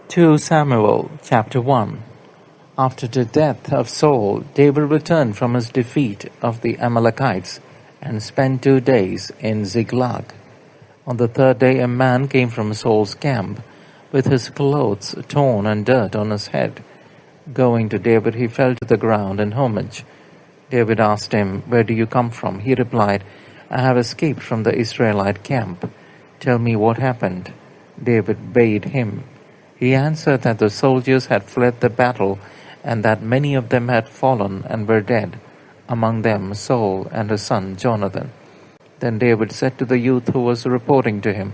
2 Samuel chapter 1. After the death of Saul, David returned from his defeat of the Amalekites and spent 2 days in Ziklag. On the third day a man came from Saul's camp with his clothes torn and dirt on his head. Going to David, he fell to the ground in homage. David asked him, "Where do you come from?" He replied, "I have escaped from the Israelite camp. Tell me what happened." David bade him. He answered that the soldiers had fled the battle, and that many of them had fallen and were dead, among them Saul and his son Jonathan. Then David said to the youth who was reporting to him,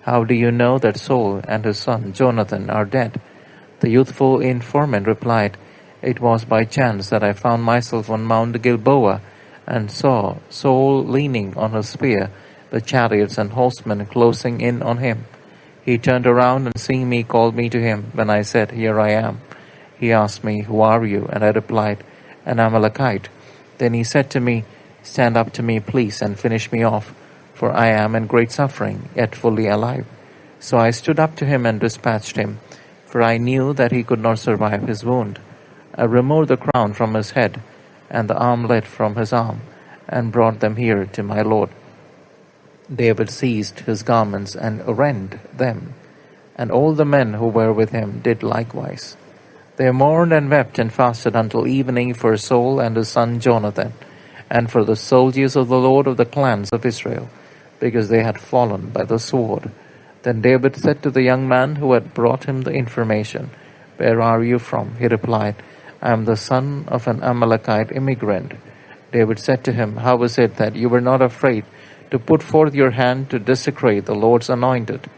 "How do you know that Saul and his son Jonathan are dead?" The youthful informant replied, "It was by chance that I found myself on Mount Gilboa and saw Saul leaning on his spear, the chariots and horsemen closing in on him. He turned around and seeing me called me to him. When I said, 'Here I am,' he asked me, 'Who are you?' And I replied, 'An Amalekite.' Then he said to me, 'Stand up to me, please, and finish me off, for I am in great suffering, yet fully alive.' So I stood up to him and dispatched him, for I knew that he could not survive his wound. I removed the crown from his head and the armlet from his arm, and brought them here to my lord." David seized his garments and rent them, and all the men who were with him did likewise. They mourned and wept and fasted until evening for Saul and his son Jonathan, and for the soldiers of the Lord of the clans of Israel, because they had fallen by the sword. Then David said to the young man who had brought him the information, "Where are you from?" He replied, "I am the son of an Amalekite immigrant." David said to him, "How is it that you were not afraid to put forth your hand to desecrate the Lord's anointed?"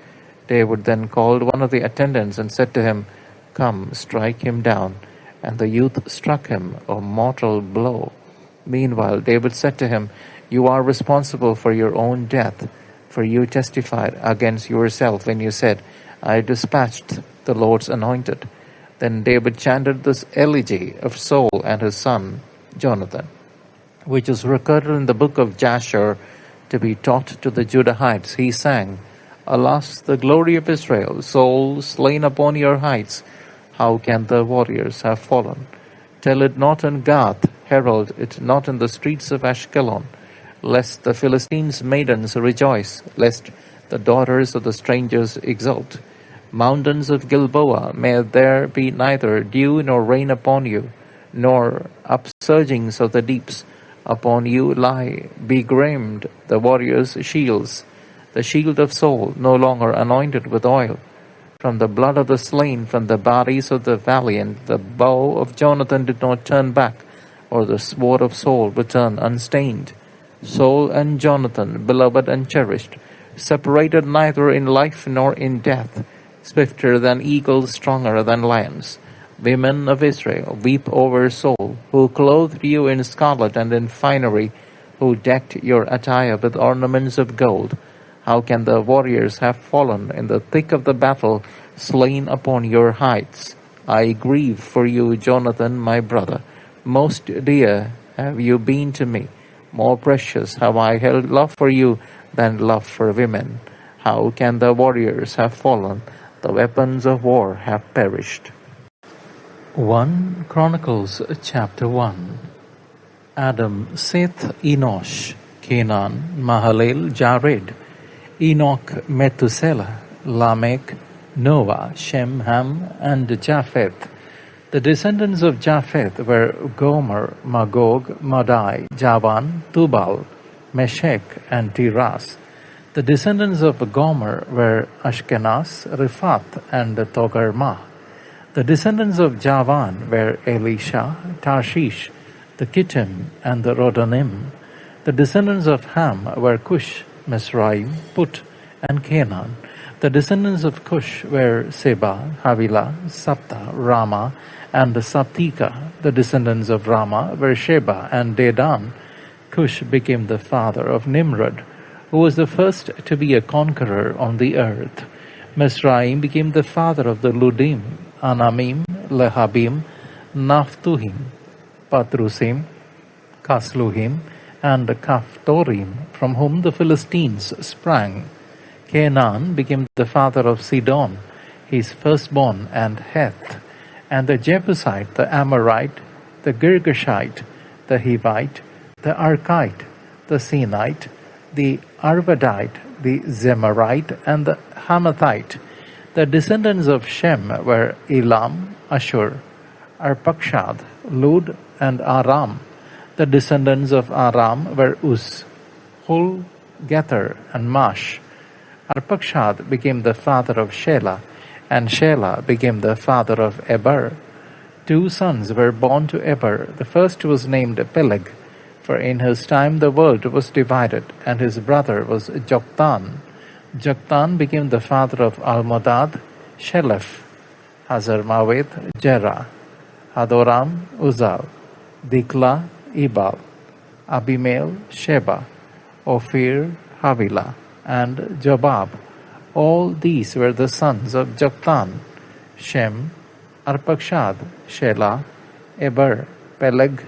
David then called one of the attendants and said to him, "Come, strike him down." And the youth struck him a mortal blow. Meanwhile David said to him, "You are responsible for your own death, for you testified against yourself when you said, 'I dispatched the Lord's anointed.'" Then David chanted this elegy of Saul and his son Jonathan, which is recorded in the book of Jasher, to be taught to the Judahites. He sang, "Alas, the glory of Israel, Saul slain upon your heights. How can the warriors have fallen? Tell it not in Gath, herald it not in the streets of Ashkelon, lest the Philistines' maidens rejoice, lest the daughters of the strangers exult. Mountains of Gilboa, may there be neither dew nor rain upon you, nor upsurgings of the deeps. Upon you lie begrimed the warriors' shields, the shield of Saul, no longer anointed with oil. From the blood of the slain, from the bodies of the valiant, the bow of Jonathan did not turn back, or the sword of Saul return unstained. Saul and Jonathan, beloved and cherished, separated neither in life nor in death, swifter than eagles, stronger than lions. Women of Israel, weep over Saul, who clothed you in scarlet and in finery, who decked your attire with ornaments of gold. How can the warriors have fallen in the thick of the battle, slain upon your heights? I grieve for you, Jonathan, my brother. Most dear have you been to me. More precious have I held love for you than love for women. How can the warriors have fallen? The weapons of war have perished." 1 Chronicles chapter 1. Adam, Seth, Enosh, Canaan, Mahalalel, Jared, Enoch, Methuselah, Lamech, Noah, Shem, Ham, and Japheth. The descendants of Japheth were Gomer, Magog, Madai, Javan, Tubal, Meshech, and Tiras. The descendants of Gomer were Ashkenaz, Riphath, and Togarmah. The descendants of Javan were Elisha, Tarshish, the Kittim, and the Rodanim. The descendants of Ham were Cush, Mizraim, Put, and Canaan. The descendants of Cush were Seba, Havilah, Sabta, Rama, and Sabtika. The descendants of Rama were Sheba and Dedan. Cush became the father of Nimrod, who was the first to be a conqueror on the earth. Mizraim became the father of the Ludim, Anamim, Lehabim, Naphtuhim, Patrusim, Kasluhim, and Kaphtorim, from whom the Philistines sprang. Canaan became the father of Sidon. his firstborn, and Heth, and the Jebusite, the Amorite, the Girgashite, the Hivite, the Archite, the Sinite, the Arvadite, the Zemarite, and the Hamathite. The descendants of Shem were Elam, Ashur, Arpakshad, Lud, and Aram. The descendants of Aram were Uz, Hul, Gether, and Mash. Arpakshad became the father of Shelah, and Shelah became the father of Eber. 2 sons were born to Eber. The first was named Peleg, for in his time the world was divided, and his brother was Joktan. Joktan became the father of Almodad, Sheleph, Hazarmaweth, Jerah, Hadoram, Uzal, Dikla, Ebal, Abimael, Sheba, Ophir, Havilah, and Jobab. All these were the sons of Joktan: Shem, Arpakshad, Shelah, Eber, Peleg,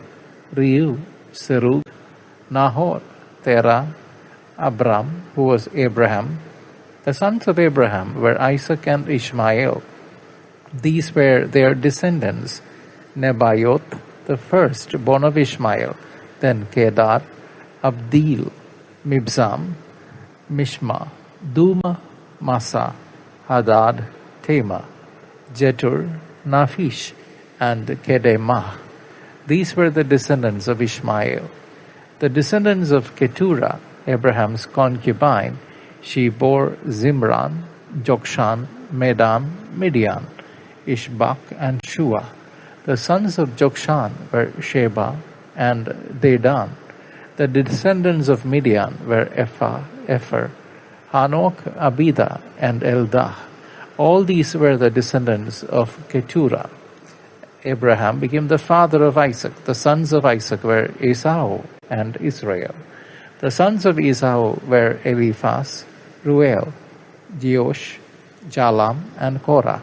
Reu, Serug, Nahor, Terah, Abram, who was Abraham. The sons of Abraham were Isaac and Ishmael. These were their descendants: Nebaioth, the first born of Ishmael, then Kedar, Abdil, Mibzam, Mishma, Duma, Massa, Hadad, Tema, Jetur, Naphish, and Kedemah. These were the descendants of Ishmael. The descendants of Keturah, Abraham's concubine, she bore Zimran, Jokshan, Medan, Midian, Ishbak, and Shua. The sons of Jokshan were Sheba and Dedan. The descendants of Midian were Ephah, Epher, Hanok, Abida, and Eldah. All these were the descendants of Keturah. Abraham became the father of Isaac. The sons of Isaac were Esau and Israel. The sons of Esau were Eliphaz, Ruel, Jeush, Jalam, and Korah.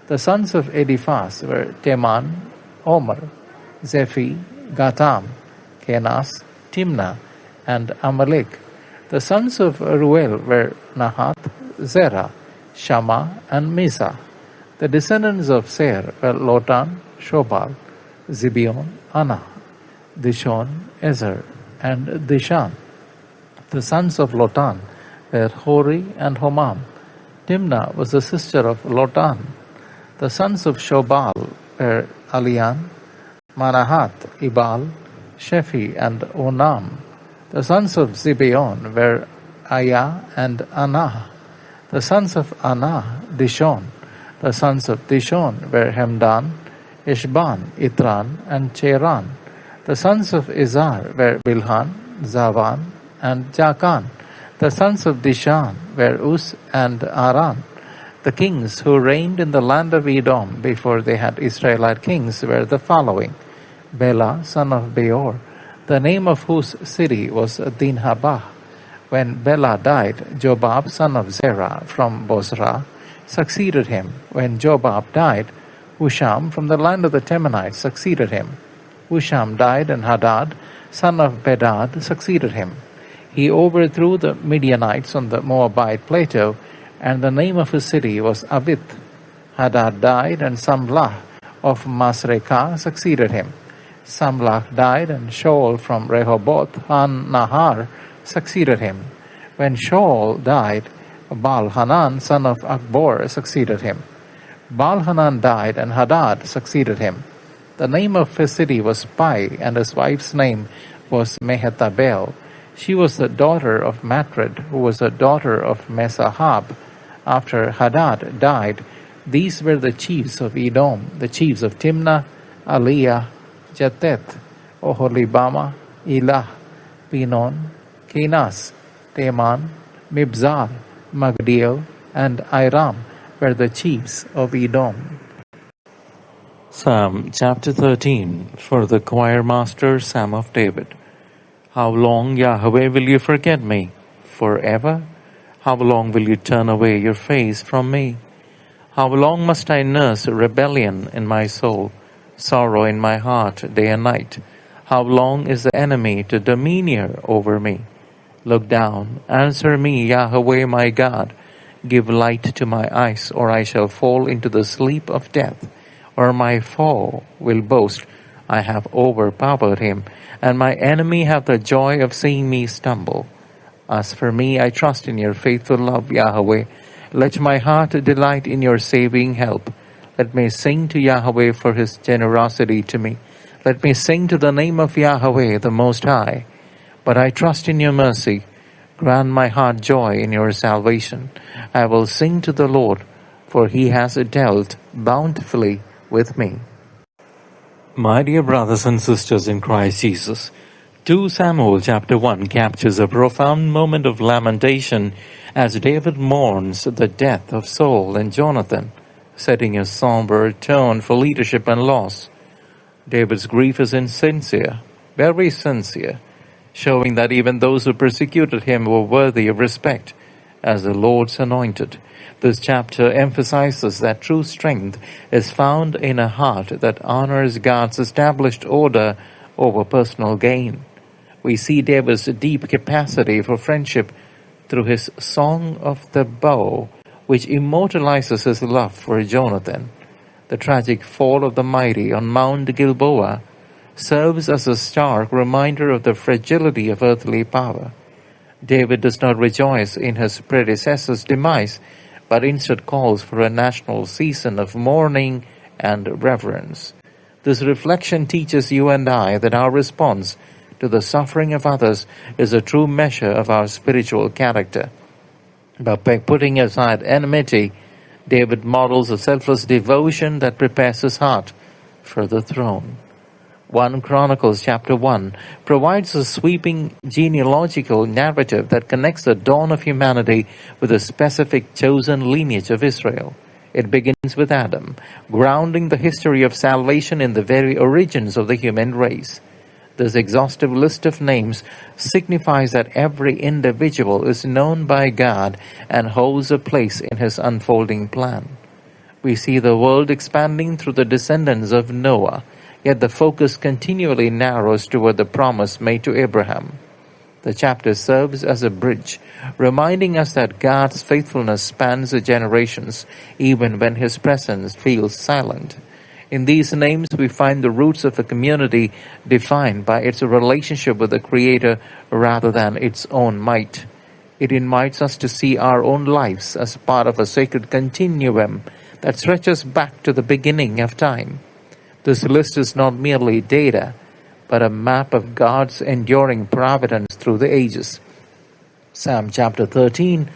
The sons of Eliphaz were Teman, Omer, Zephi, Gatam, Kenas, Timnah, and Amalek. The sons of Ruel were Nahath, Zerah, Shammah, and Mizah. The descendants of Ser were Lotan, Shobal, Zibeon, Anah, Dishon, Ezer, and Dishan. The sons of Lotan were Hori and Homam. Timnah was the sister of Lotan. The sons of Shobal were Alian, Manahath, Ibal, Shephi, and Onam. The sons of Zibeon were Aya and Anah. The sons of Anah, Dishon. The sons of Dishon were Hemdan, Ishban, Itran, and Cheran. The sons of Izar were Bilhan, Zavan, and Jakan. The sons of Dishan were Uz and Aran. The kings who reigned in the land of Edom before they had Israelite kings were the following: Bela, son of Beor, the name of whose city was Dinhabah. When Bela died, Jobab, son of Zerah, from Bozrah, succeeded him. When Jobab died, Husham from the land of the Temanites succeeded him. Husham died, and Hadad, son of Bedad, succeeded him. He overthrew the Midianites on the Moabite plateau, and the name of his city was Avith. Hadad died, and Samlah of Masrekah succeeded him. Samlah died, and Shaul from Rehoboth Han-Nahar succeeded him. When Shaul died, Baal-Hanan, son of Akbor, succeeded him. Baal-Hanan died, and Hadad succeeded him. The name of his city was Pai, and his wife's name was Mehetabel. She was the daughter of Matred, who was the daughter of Mesahab. After Hadad died, these were the chiefs of Edom, the chiefs of Timnah, Aliyah, Jeteth, Oholibama, Elah, Pinon, Kenas, Teman, Mibzar, Magdiel, and Iram were the chiefs of Edom. Psalm chapter 13 for the choir master, Psalm of David. How long, Yahweh, will you forget me? Forever? How long will you turn away your face from me? How long must I nurse rebellion in my soul, sorrow in my heart day and night? How long is the enemy to domineer over me? Look down, answer me, Yahweh my God. give light to my eyes, or I shall fall into the sleep of death. Or my foe will boast, I have overpowered him, and my enemy have the joy of seeing me stumble. As for me, I trust in your faithful love, Yahweh. Let my heart delight in your saving help. Let me sing to Yahweh for his generosity to me. Let me sing to the name of Yahweh, the Most High. But I trust in your mercy. Grant my heart joy in your salvation. I will sing to the Lord, for he has dealt bountifully with me. My dear brothers and sisters in Christ Jesus, 2 Samuel chapter 1 captures a profound moment of lamentation as David mourns the death of Saul and Jonathan, setting a somber tone for leadership and loss. David's grief is insincere, very sincere, showing that even those who persecuted him were worthy of respect as the Lord's anointed. This chapter emphasizes that true strength is found in a heart that honors God's established order over personal gain. We see David's deep capacity for friendship through his Song of the Bow, which immortalizes his love for Jonathan. The tragic fall of the mighty on Mount Gilboa serves as a stark reminder of the fragility of earthly power. David does not rejoice in his predecessor's demise, but instead calls for a national season of mourning and reverence. This reflection teaches you and I that our response to the suffering of others is a true measure of our spiritual character. But by putting aside enmity, David models a selfless devotion that prepares his heart for the throne. 1 Chronicles chapter 1 provides a sweeping genealogical narrative that connects the dawn of humanity with a specific chosen lineage of Israel. It begins with Adam, grounding the history of salvation in the very origins of the human race. This exhaustive list of names signifies that every individual is known by God and holds a place in his unfolding plan. We see the world expanding through the descendants of Noah, yet the focus continually narrows toward the promise made to Abraham. The chapter serves as a bridge, reminding us that God's faithfulness spans the generations, even when his presence feels silent. In these names, we find the roots of a community defined by its relationship with the Creator rather than its own might. It invites us to see our own lives as part of a sacred continuum that stretches back to the beginning of time. This list is not merely data, but a map of God's enduring providence through the ages. Psalm chapter 13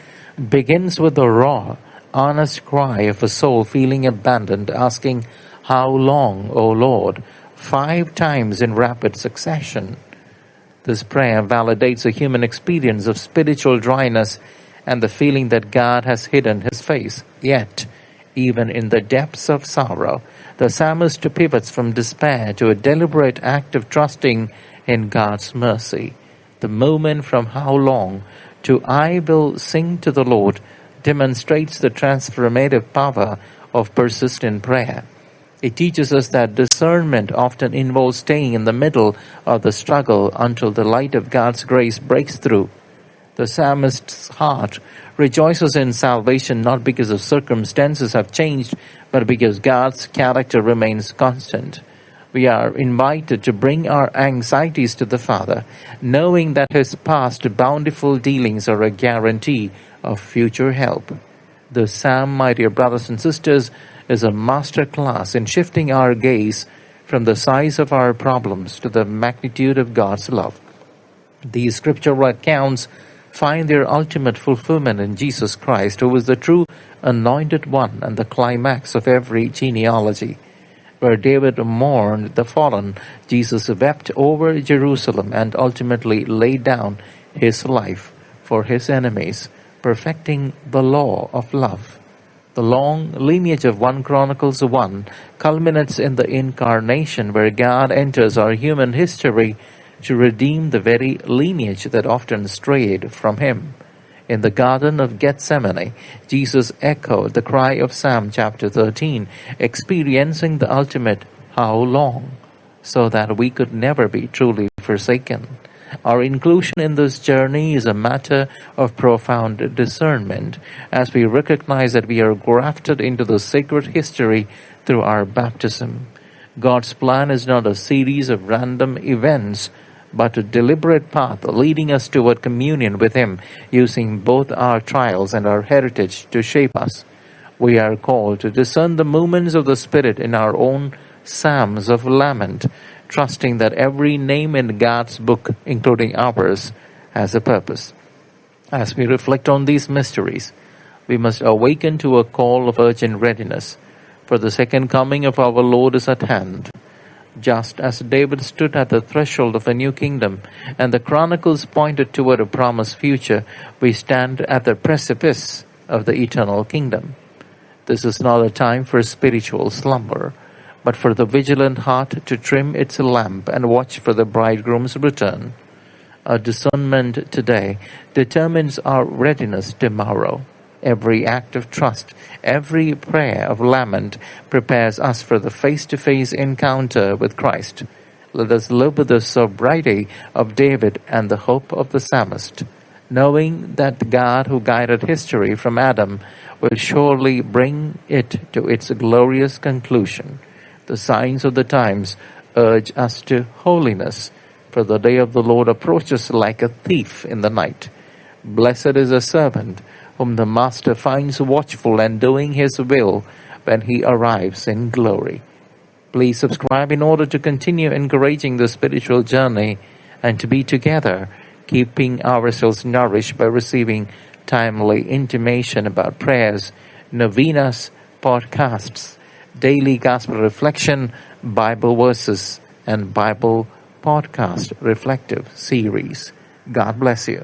begins with the raw, honest cry of a soul feeling abandoned, asking, "How long, O Lord?" 5 times in rapid succession. This prayer validates a human experience of spiritual dryness and the feeling that God has hidden his face. Yet, even in the depths of sorrow, the psalmist pivots from despair to a deliberate act of trusting in God's mercy. The movement from "how long" to "I will sing to the Lord" demonstrates the transformative power of persistent prayer. It teaches us that discernment often involves staying in the middle of the struggle until the light of God's grace breaks through. The psalmist's heart rejoices in salvation not because the circumstances have changed, but because God's character remains constant. We are invited to bring our anxieties to the Father, knowing that his past bountiful dealings are a guarantee of future help. The psalm, my dear brothers and sisters, is a master class in shifting our gaze from the size of our problems to the magnitude of God's love. These scriptural accounts find their ultimate fulfillment in Jesus Christ, who is the true anointed one and the climax of every genealogy. Where David mourned the fallen, Jesus wept over Jerusalem and ultimately laid down his life for his enemies, perfecting the law of love. The long lineage of 1 Chronicles 1 culminates in the incarnation, where God enters our human history to redeem the very lineage that often strayed from him. In the Garden of Gethsemane, Jesus echoed the cry of Psalm chapter 13, experiencing the ultimate "how long," so that we could never be truly forsaken. Our inclusion in this journey is a matter of profound discernment, as we recognize that we are grafted into the sacred history through our baptism. God's plan is not a series of random events, but a deliberate path leading us toward communion with Him, using both our trials and our heritage to shape us. We are called to discern the movements of the Spirit in our own psalms of lament, trusting that every name in God's book, including ours, has a purpose. As we reflect on these mysteries, we must awaken to a call of urgent readiness, for the second coming of our Lord is at hand. Just as David stood at the threshold of a new kingdom, and the chronicles pointed toward a promised future, we stand at the precipice of the eternal kingdom. This is not a time for spiritual slumber, but for the vigilant heart to trim its lamp and watch for the bridegroom's return. Our discernment today determines our readiness tomorrow. Every act of trust, every prayer of lament prepares us for the face-to-face encounter with Christ. Let us live with the sobriety of David and the hope of the psalmist, knowing that God who guided history from Adam will surely bring it to its glorious conclusion. The signs of the times urge us to holiness, for the day of the Lord approaches like a thief in the night. Blessed is the servant whom the Master finds watchful and doing His will when He arrives in glory. Please subscribe in order to continue encouraging the spiritual journey and to be together, keeping ourselves nourished by receiving timely intimation about prayers, novenas, podcasts, daily gospel reflection, Bible verses, and Bible podcast reflective series. God bless you.